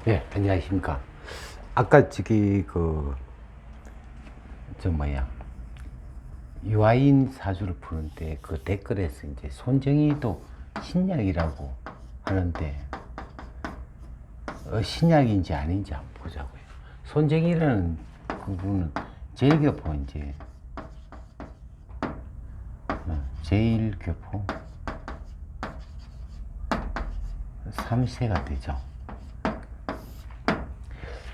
네, 안녕하십니까. 아까 유아인 사주를 푸는데 그 댓글에서 이제 손정희도 신약이라고 하는데, 신약인지 아닌지 한번 보자고요. 손정희라는 그분은 제일교포, 이제, 제일교포 3세가 되죠.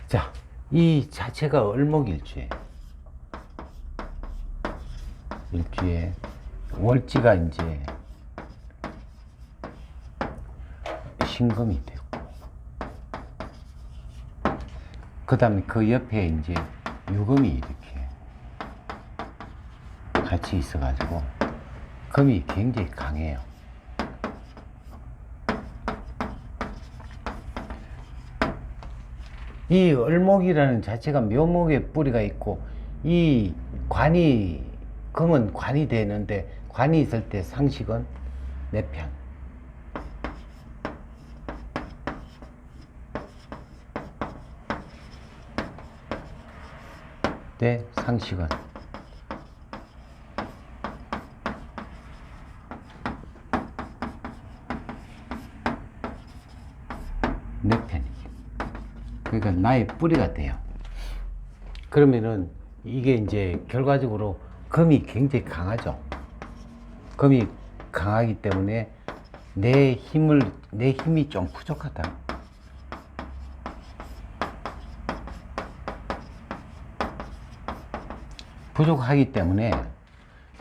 자, 이 자체가 을목일주에 월지가 이제 신금이 되고, 그 다음에 그 옆에 이제 유금이 이렇게 같이 있어가지고 금이 굉장히 강해요. 이 을목이라는 자체가 묘목에 뿌리가 있고, 이 금은 관이 되는데, 관이 있을 때 상식은 내 편. 내 상식은 내 편이지. 그러니까 나의 뿌리가 돼요. 그러면은 이게 이제 결과적으로 금이 굉장히 강하죠. 금이 강하기 때문에 내 힘이 좀 부족하다. 부족하기 때문에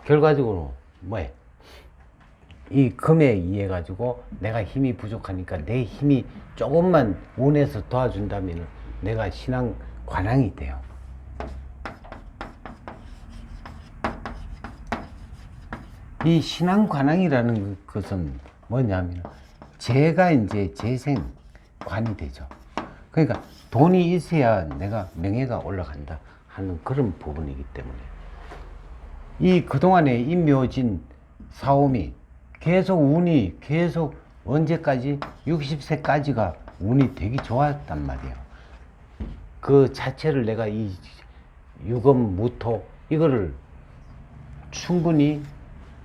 결과적으로 이 금에 의해 가지고 내가 힘이 부족하니까 내 힘이 조금만 운에서 도와준다면 내가 신앙 관왕이 돼요. 이 신앙 관왕이라는 것은 뭐냐면 제가 이제 재생관이 되죠. 그러니까 돈이 있어야 내가 명예가 올라간다 하는 그런 부분이기 때문에, 이 그동안에 임묘진 사오미 계속 언제까지 60세까지가 운이 되게 좋았단 말이에요. 그 자체를 내가 이 유금 무토 이거를 충분히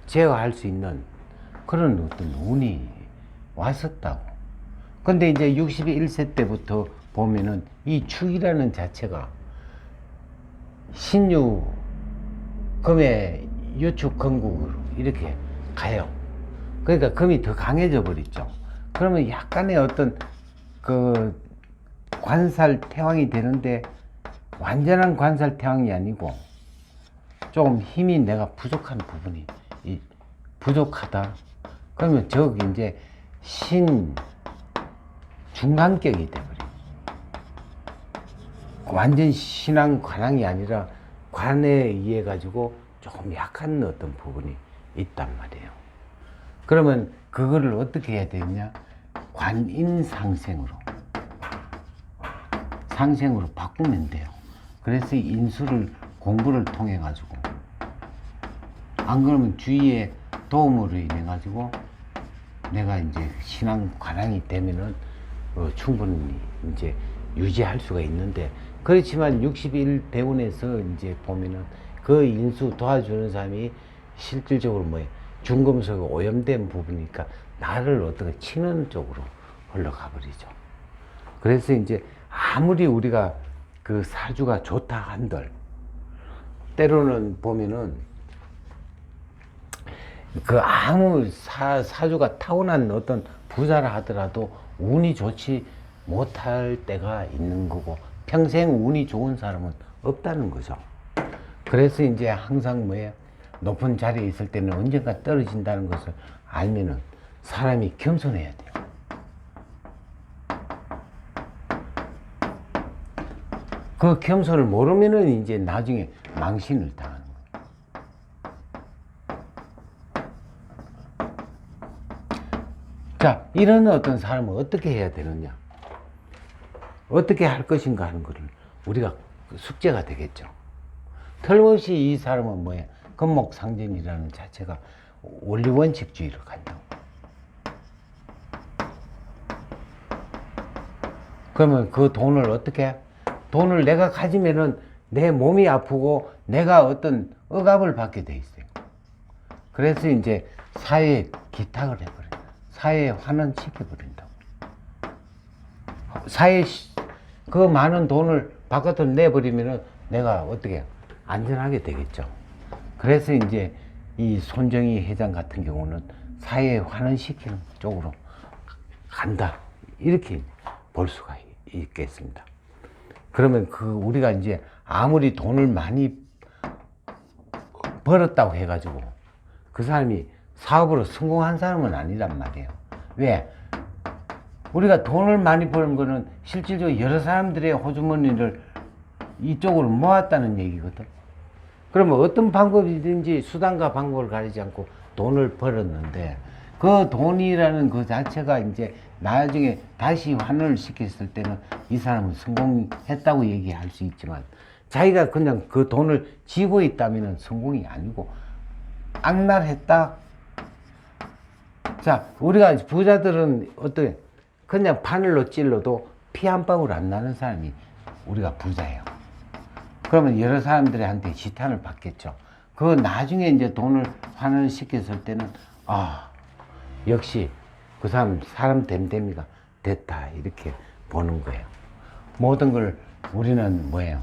제어할 수 있는 그런 어떤 운이 왔었다고. 근데 이제 61세 때부터 보면은 이 축이라는 자체가 신유 금의 유축 건국으로 이렇게 가요. 그러니까 금이 더 강해져 버렸죠. 그러면 약간의 어떤 그 관살 태왕이 되는데, 완전한 관살 태왕이 아니고 조금 힘이 내가 부족한 부분이 부족하다. 그러면 저기 이제 중간격이 돼버려요. 완전 신앙 관왕이 아니라 관에 의해 가지고 조금 약한 어떤 부분이 있단 말이에요. 그러면 그거를 어떻게 해야 되냐? 관인상생으로 바꾸면 돼요. 그래서 인수를 공부를 통해 가지고, 안 그러면 주위의 도움으로 인해 가지고 내가 이제 신앙 관왕이 되면은 충분히 이제 유지할 수가 있는데, 그렇지만 61대운에서 이제 보면은 그 인수 도와주는 사람이 실질적으로 중금속이 오염된 부분이니까 나를 어떻게 치는 쪽으로 흘러가 버리죠. 그래서 이제 아무리 우리가 그 사주가 좋다 한들, 때로는 보면은 그 아무 사주가 타고난 어떤 부자라 하더라도 운이 좋지 못할 때가 있는 거고, 평생 운이 좋은 사람은 없다는 거죠. 그래서 이제 항상 높은 자리에 있을 때는 언젠가 떨어진다는 것을 알면은 사람이 겸손해야 돼요. 그 겸손을 모르면은 이제 나중에 망신을 당하는 거예요. 자, 이런 어떤 사람은 어떻게 해야 되느냐? 어떻게 할 것인가 하는 것을 우리가 숙제가 되겠죠. 틀림없이 이 사람은 금목상전이라는 자체가 원리원칙주의로 간다고. 그러면 그 돈을 어떻게 해? 돈을 내가 가지면은 내 몸이 아프고 내가 어떤 억압을 받게 돼 있어요. 그래서 이제 사회에 기탁을 해버려요. 사회에 환원시켜버린다고. 사회에 그 많은 돈을 바깥으로 내버리면은 내가 어떻게 안전하게 되겠죠. 그래서 이제 이 손정희 회장 같은 경우는 사회에 환원시키는 쪽으로 간다. 이렇게 볼 수가 있겠습니다. 그러면 우리가 이제 아무리 돈을 많이 벌었다고 해가지고 그 사람이 사업으로 성공한 사람은 아니란 말이에요. 왜? 우리가 돈을 많이 버는 거는 실질적으로 여러 사람들의 호주머니를 이쪽으로 모았다는 얘기거든. 그러면 어떤 방법이든지 수단과 방법을 가리지 않고 돈을 벌었는데 그 돈이라는 그 자체가 이제 나중에 다시 환원을 시켰을 때는 이 사람은 성공했다고 얘기할 수 있지만 자기가 그냥 그 돈을 쥐고 있다면 성공이 아니고 악랄했다. 자, 우리가 부자들은 어떻게 그냥 바늘로 찔러도 피 한 방울 안 나는 사람이 우리가 부자예요. 그러면 여러 사람들한테 지탄을 받겠죠. 그 나중에 이제 돈을 환원시켰을 때는 역시 그 사람 됨됨이가 됐다 이렇게 보는 거예요. 모든 걸 우리는 뭐예요?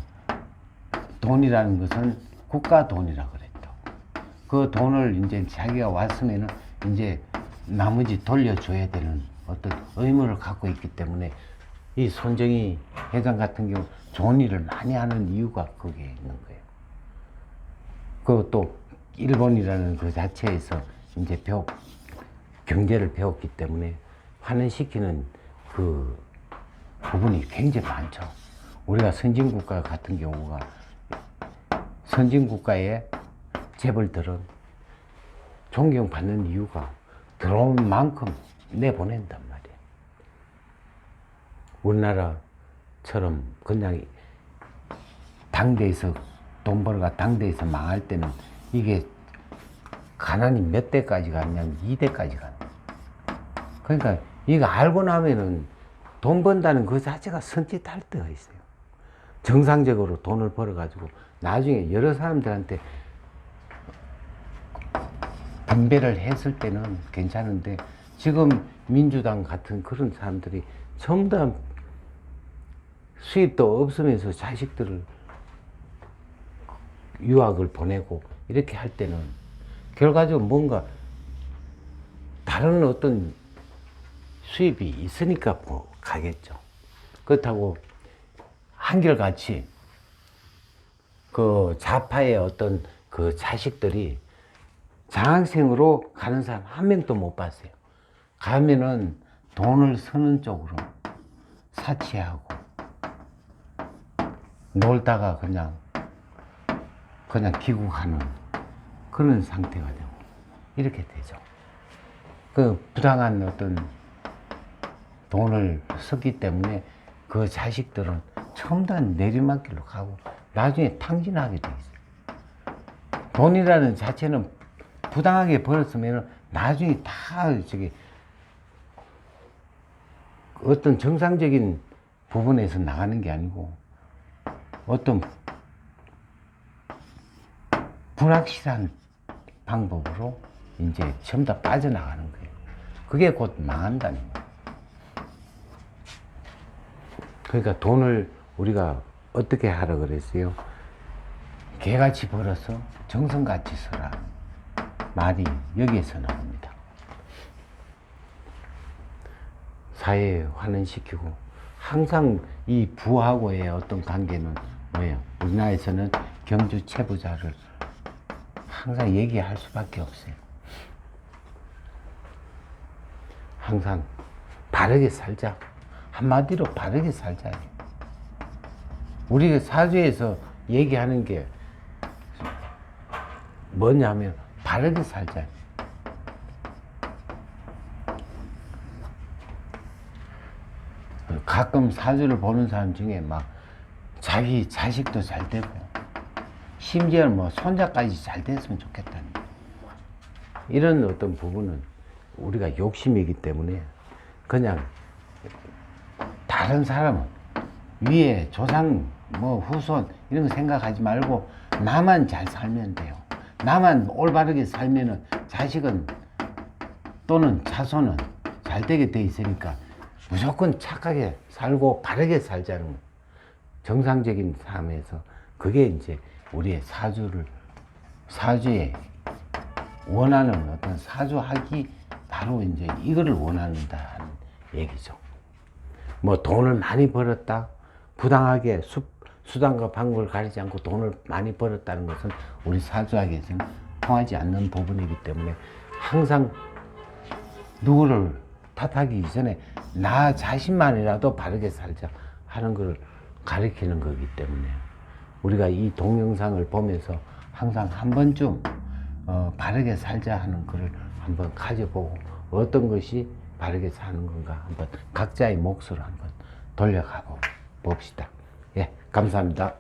돈이라는 것은 국가 돈이라 그랬죠. 그 돈을 이제 자기가 왔으면은 이제 나머지 돌려줘야 되는 어떤 의무를 갖고 있기 때문에 이 손정희 회장 같은 경우 좋은 일을 많이 하는 이유가 거기에 있는 거예요. 그것도 일본이라는 그 자체에서 이제 경제를 배웠기 때문에 환원시키는 그 부분이 굉장히 많죠. 우리가 선진국가 같은 경우가 선진국가의 재벌들은 존경받는 이유가 들어온 만큼 내보낸단 말이에요. 우리나라처럼 그냥 당대에서 돈 벌어가 당대에서 망할 때는 이게 가난이 몇 대까지 가냐면 2대까지 가는. 그러니까 이거 알고 나면은 돈 번다는 그 자체가 선짓할 때가 있어요. 정상적으로 돈을 벌어가지고 나중에 여러 사람들한테 분배를 했을 때는 괜찮은데 지금 민주당 같은 그런 사람들이 전부 다 수입도 없으면서 자식들을 유학을 보내고 이렇게 할 때는 결과적으로 뭔가 다른 어떤 수입이 있으니까 뭐 가겠죠. 그렇다고 한결같이 그 좌파의 어떤 그 자식들이 장학생으로 가는 사람 한 명도 못 봤어요. 가면은 돈을 쓰는 쪽으로 사치하고 놀다가 그냥 귀국하는 그런 상태가 되고 이렇게 되죠. 그 부당한 어떤 돈을 썼기 때문에 그 자식들은 처음 다 내리막길로 가고 나중에 탕진하게 돼 있어요. 돈이라는 자체는 부당하게 벌었으면 나중에 다 어떤 정상적인 부분에서 나가는 게 아니고 어떤 불확실한 방법으로 이제 전부 다 빠져나가는 거예요. 그게 곧 망한다는 거예요. 그러니까 돈을 우리가 어떻게 하라 그랬어요? 개같이 벌어서 정성같이 써라. 말이 여기에서 나옵니다. 사회에 환원시키고 항상 이 부하고의 어떤 관계는 뭐예요? 우리나라에서는 경주 채부자를 항상 얘기할 수밖에 없어요. 항상 바르게 살자. 한마디로 바르게 살자. 우리가 사주에서 얘기하는 게 뭐냐면 바르게 살자. 가끔 사주를 보는 사람 중에 막 자기 자식도 잘 되고 심지어 뭐 손자까지 잘 됐으면 좋겠다는 이런 어떤 부분은 우리가 욕심이기 때문에 그냥 다 다른 사람은 위에 조상 뭐 후손 이런 거 생각하지 말고 나만 잘 살면 돼요. 나만 올바르게 살면은 자식은 또는 자손은 잘 되게 돼 있으니까 무조건 착하게 살고 바르게 살자는 정상적인 삶에서 그게 이제 우리의 사주에 원하는 어떤 사주하기 바로 이제 이거를 원한다는 얘기죠. 뭐 돈을 많이 벌었다, 부당하게 수단과 방법을 가리지 않고 돈을 많이 벌었다는 것은 우리 사주학에서는 통하지 않는 부분이기 때문에 항상 누구를 탓하기 이전에 나 자신만이라도 바르게 살자 하는 것을 가리키는 거기 때문에 우리가 이 동영상을 보면서 항상 한 번쯤 바르게 살자 하는 것을 한번 가져보고 어떤 것이 바르게 사는 건가 한번 각자의 몫으로 한번 돌려가 봅시다. 예, 감사합니다.